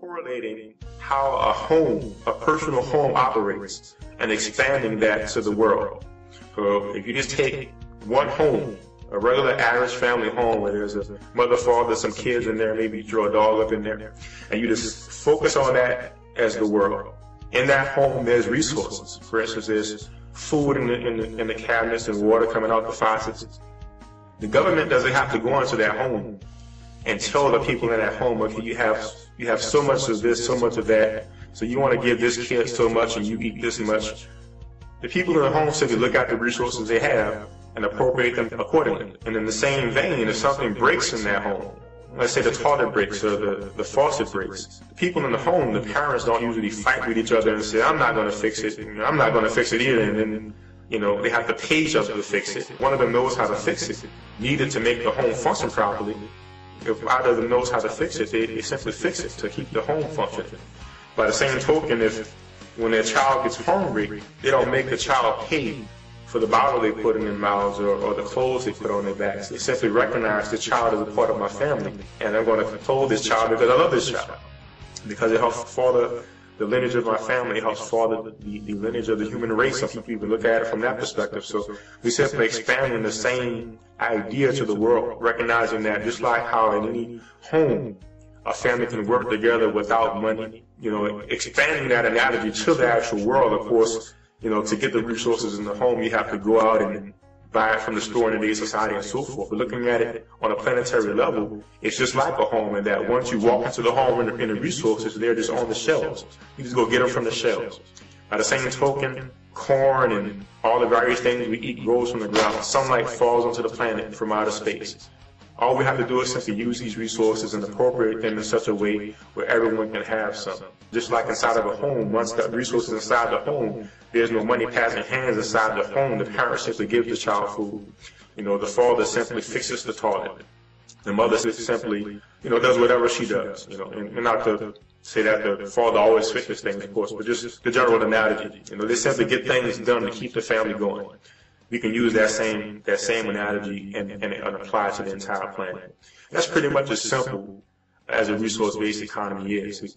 correlating how a home, a personal home operates and expanding that to the world. So if you just take one home, a regular average family home where there's a mother, father, some kids in there, maybe you throw a dog up in there, and you just focus on that as the world. In that home, there's resources. For instance, there's food in the cabinets and water coming out the faucets. The government doesn't have to go into that home and tell the people in that home, okay, you have so much of this, so much of that, so you want to give this kid so much and you eat this much. The people in the home simply look at the resources they have and appropriate them accordingly. And in the same vein, if something breaks in that home, let's say the toilet breaks or the faucet breaks, the people in the home, the parents don't usually fight with each other and say, I'm not going to fix it, I'm not going to fix it either, and then they have to pay each other to fix it. One of them knows how to fix it, needed to make the home function properly. If either of them knows how to fix it, they simply fix it to keep the home functioning. By the same token, when their child gets hungry, they don't make the child pay for the bottle they put in their mouths or the clothes they put on their backs. They simply recognize the child as a part of my family, and I'm going to clothe this child because I love this child, because it helps further the lineage of my family, it helps further the lineage of the human race. Some people even look at it from that perspective. So we simply expanding the same idea to the world, recognizing that just like how in any home a family can work together without money, expanding that analogy to the actual world. Of course, to get the resources in the home, you have to go out and buy it from the store in today's society and so forth. But looking at it on a planetary level, it's just like a home in that once you walk into the home and the resources, they're just on the shelves. You just go get them from the shelves. By the same token, corn and all the various things we eat grows from the ground. Sunlight falls onto the planet from outer space. All we have to do is simply use these resources and appropriate them in such a way where everyone can have some. Just like inside of a home, once the resources inside the home, there's no money passing hands inside the home. The parent simply gives the child food. The father simply fixes the toilet. The mother simply, does whatever she does. And not to say that the father always fixes things, of course, but just the general analogy. They simply get things done to keep the family going. We can use that same analogy and apply it to the entire planet. That's pretty much as simple as a resource-based economy is.